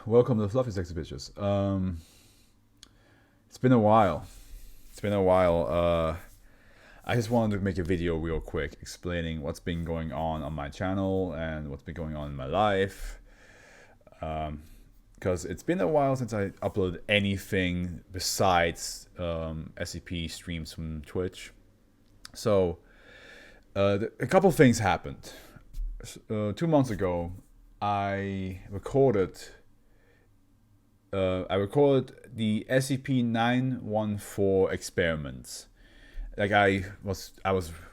welcome to Fluffy Sexy Bitches. It's been a while. It's been a while. I just wanted to make a video real quick explaining what's been going on my channel and what's been going on in my life. Because it's been a while since I uploaded anything besides SCP streams from Twitch. So, a couple things happened. 2 months ago, I recorded the SCP-914 experiments. Like I was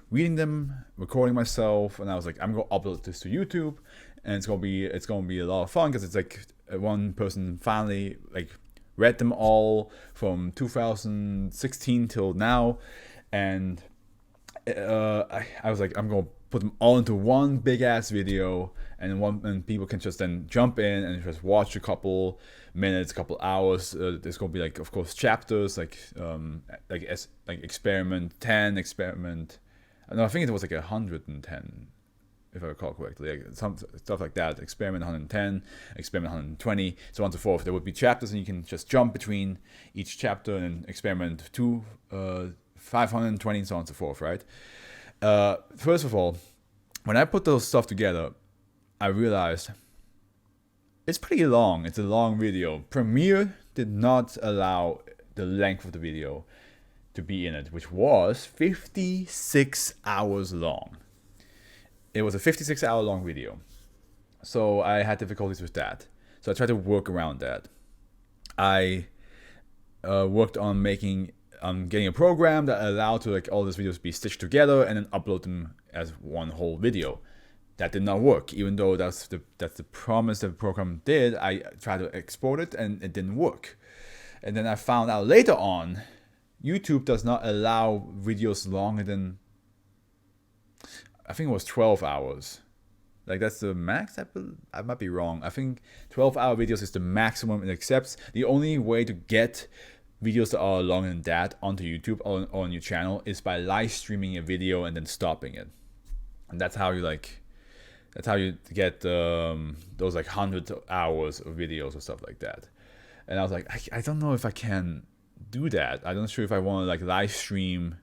reading them, recording myself, and I was like, I'm gonna upload this to YouTube, and it's gonna be a lot of fun because it's like one person finally like read them all from 2016 till now, and I was like, I'm gonna put them all into one big ass video, and people can just then jump in and just watch a couple minutes, a couple hours. There's gonna be like, of course, chapters like experiment 10, experiment. No, I think it was like 110, if I recall correctly, like some stuff like that. Experiment 110, experiment 120, so on and so forth. There would be chapters, and you can just jump between each chapter and experiment 520, and so on and so forth, right? First of all, when I put those stuff together, I realized it's pretty long. It's a long video. Premiere did not allow the length of the video to be in it, which was 56 hours long. It was a 56-hour long video. So I had difficulties with that. So I tried to work around that. I worked on getting a program that allowed to like all these videos be stitched together and then upload them as one whole video. That did not work, even though that's the promise that the program did. I tried to export it and it didn't work. And then I found out later on, YouTube does not allow videos longer than, I think it was 12 hours. Like that's the max. I might be wrong. I think 12-hour videos is the maximum it accepts. The only way to get videos that are longer than that onto YouTube or on your channel is by live streaming a video and then stopping it. And that's how you get those like 100 hours of videos or stuff like that. And I was like, I don't know if I can do that. I'm not sure if I want to like live stream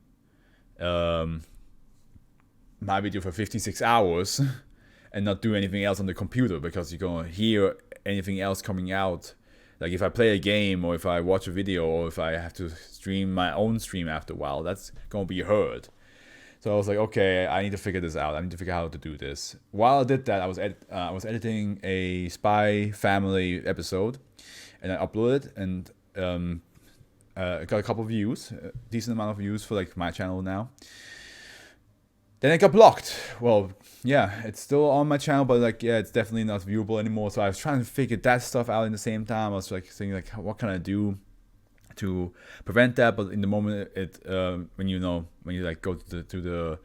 my video for 56 hours and not do anything else on the computer, because you're gonna hear anything else coming out. Like if I play a game or if I watch a video or if I have to stream my own stream after a while, that's gonna be heard. So I was like, okay, I need to figure this out. I need to figure out how to do this. While I did that, I was editing a Spy Family episode, and I uploaded it, and got a couple of views, a decent amount of views for like my channel now. Then it got blocked. Well, yeah, it's still on my channel, but like, yeah, it's definitely not viewable anymore. So I was trying to figure that stuff out in the same time. I was like thinking like, what can I do to prevent that? But in the moment, when you like go to the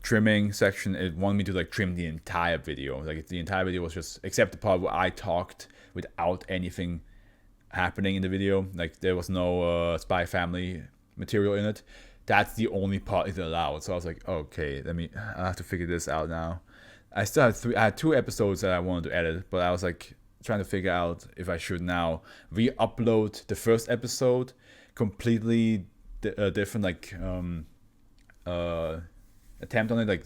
trimming section, it wanted me to like trim the entire video. Like the entire video was just, except the part where I talked without anything happening in the video. Like there was no Spy Family material in it. That's the only part it allowed. So I was like, okay, I have to figure this out now. I had 2 episodes that I wanted to edit, but I was like trying to figure out if I should now re-upload the first episode completely different like attempt on it, like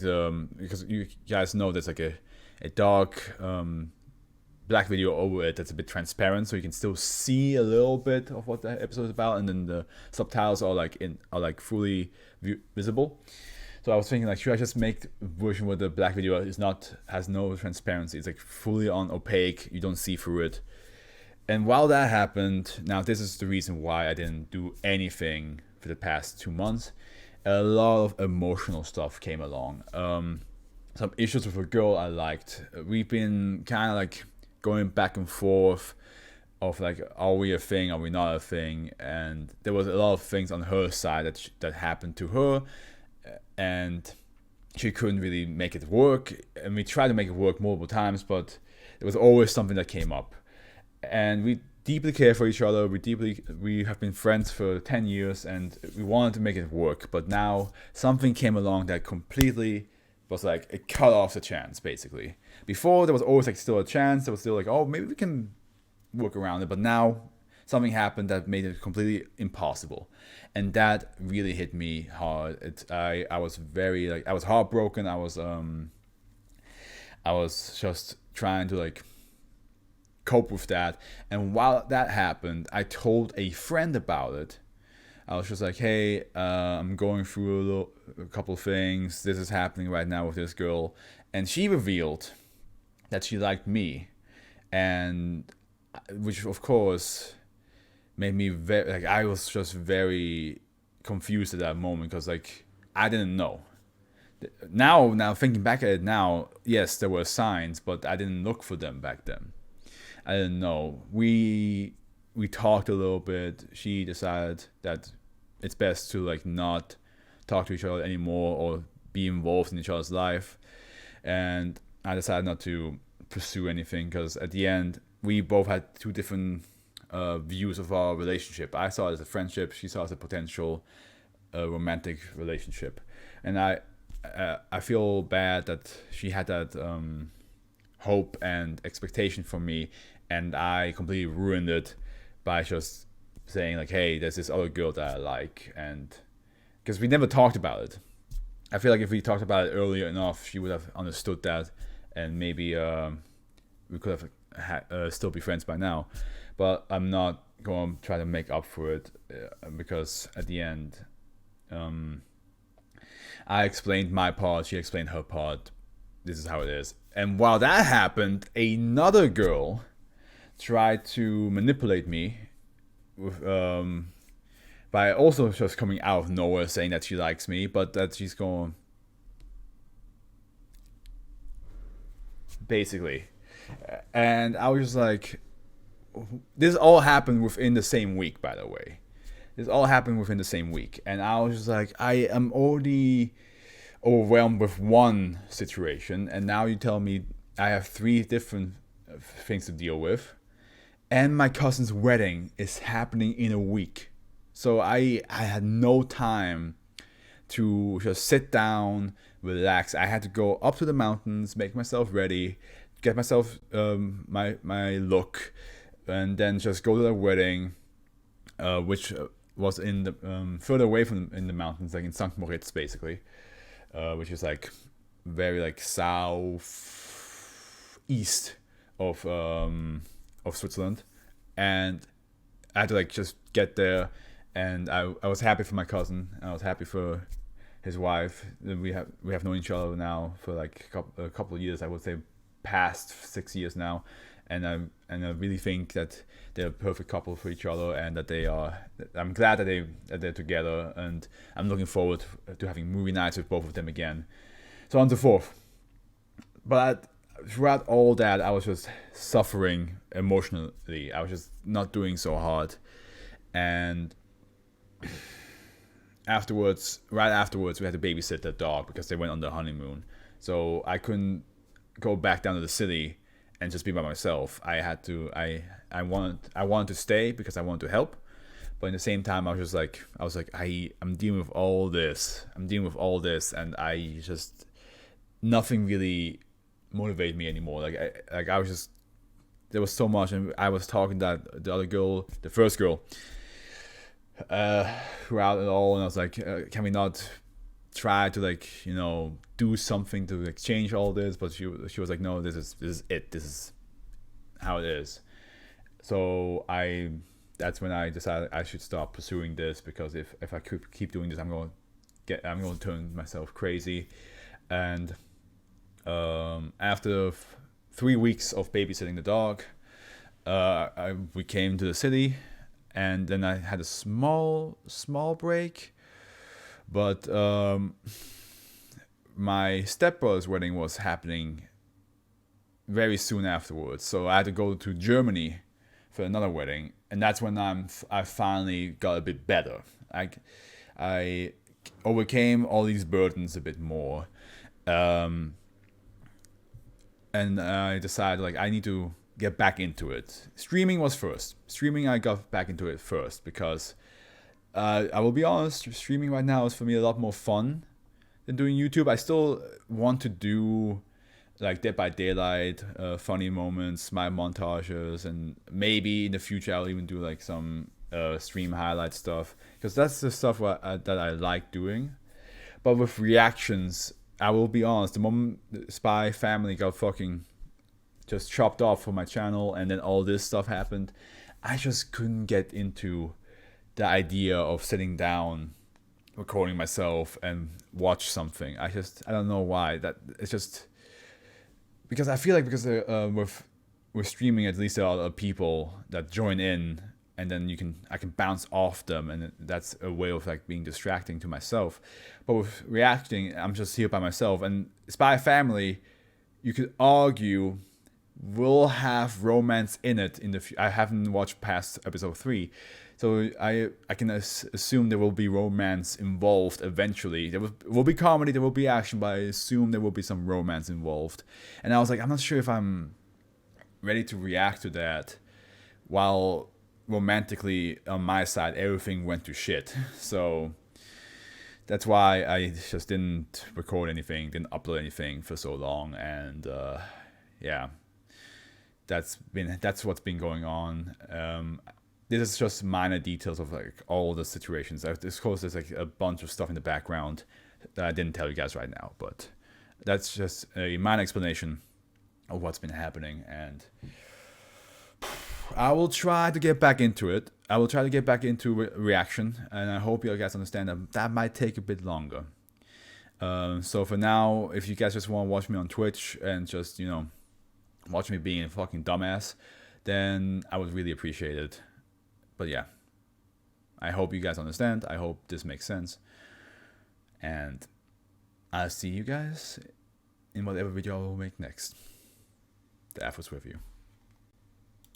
because you guys know there's like a dark black video over it that's a bit transparent, so you can still see a little bit of what the episode is about, and then the subtitles are like fully visible. So I was thinking like, should I just make a version where the black video has no transparency? It's like fully on opaque, you don't see through it. And while that happened, now this is the reason why I didn't do anything for the past 2 months. A lot of emotional stuff came along. Some issues with a girl I liked. We've been kind of like going back and forth of like, are we a thing, are we not a thing? And there was a lot of things on her side that happened to her, and she couldn't really make it work. And we tried to make it work multiple times, but there was always something that came up. And we deeply care for each other. We have been friends for 10 years, and we wanted to make it work. But now something came along that completely was like, it cut off the chance, basically. Before, there was always like still a chance. There was still like, oh, maybe we can work around it. But now something happened that made it completely impossible, and that really hit me hard. I was very like I was heartbroken. I was just trying to like cope with that. And while that happened, I told a friend about it. I was just like, hey, I'm going through a couple of things. This is happening right now with this girl. And she revealed that she liked me. And which, of course, made me very, like, I was just very confused at that moment because, like, I didn't know. Now thinking back at it now, yes, there were signs, but I didn't look for them back then. I didn't know. We talked a little bit. She decided that it's best to like not talk to each other anymore or be involved in each other's life, and I decided not to pursue anything because at the end we both had two different views of our relationship. I saw it as a friendship. She saw it as a potential romantic relationship, and I feel bad that she had that hope and expectation from me, and I completely ruined it by just saying like, hey, there's this other girl that I like. And because we never talked about it. I feel like if we talked about it earlier enough, she would have understood that, and maybe we could have still be friends by now. But I'm not going to try to make up for it because at the end I explained my part, she explained her part. This is how it is. And while that happened, another girl tried to manipulate me with, by also just coming out of nowhere saying that she likes me, but that she's going basically. And I was just like, this all happened within the same week, by the way. This all happened within the same week. And I was just like, I am already overwhelmed with one situation, and now you tell me I have three different things to deal with, and my cousin's wedding is happening in a week. So I had no time to just sit down, relax. I had to go up to the mountains, make myself ready, get myself my look, and then just go to the wedding, which was in the further away from in the mountains, like in St. Moritz, basically, which is like very like south east of Switzerland. And I had to like just get there, and I was happy for my cousin, and I was happy for his wife. We have known each other now for like a couple of years. I would say past 6 years now, and I really think that they're a perfect couple for each other, and that they are. I'm glad that they're together, and I'm looking forward to having movie nights with both of them again, so on and so forth. But throughout all that, I was just suffering emotionally. I was just not doing so hard, and right afterwards, we had to babysit the dog because they went on their honeymoon. So I couldn't go back down to the city and just be by myself. I wanted to stay because I wanted to help, but at the same time, I was like, I'm dealing with all this. And I just, nothing really motivated me anymore. I was just, there was so much, and I was talking to the other girl, the first girl, throughout it all, and I was like, can we not try to like, do something to like change all this? But she was like, no, this is it. This is how it is. So that's when I decided I should stop pursuing this, because if I could keep doing this, I'm going to turn myself crazy. And after 3 weeks of babysitting the dog, we came to the city, and then I had a small break. But my stepbrother's wedding was happening very soon afterwards, so I had to go to Germany for another wedding, and that's when I finally got a bit better. I overcame all these burdens a bit more, and I decided like I need to get back into it. Streaming was first. I got back into it first because I will be honest, streaming right now is for me a lot more fun than doing YouTube. I still want to do like Dead by Daylight, funny moments, my montages, and maybe in the future I'll even do like some stream highlight stuff, because that's the stuff that I like doing. But with reactions, I will be honest, the moment the Spy Family got fucking just chopped off from my channel and then all this stuff happened, I just couldn't get into the idea of sitting down, recording myself and watch something. I don't know why. That it's just because I feel like because with streaming, at least there are people that join in, and then I can bounce off them, and that's a way of like being distracting to myself. But with reacting, I'm just here by myself. And Spy Family, you could argue, will have romance in it in the. I haven't watched past episode 3, so I can assume there will be romance involved eventually. There will be comedy, there will be action, but I assume there will be some romance involved. And I was like, I'm not sure if I'm ready to react to that while romantically on my side everything went to shit. So that's why I just didn't record anything, didn't upload anything for so long. And yeah, that's what's been going on. This is just minor details of like all the situations. Of course, there's like a bunch of stuff in the background that I didn't tell you guys right now, but that's just a minor explanation of what's been happening. And I will try to get back into it. I will try to get back into reaction, and I hope you guys understand that might take a bit longer. So for now, if you guys just want to watch me on Twitch and just, watch me being a fucking dumbass, then I would really appreciate it. But yeah, I hope you guys understand. I hope this makes sense. And I'll see you guys in whatever video I will make next. The Afro's with you.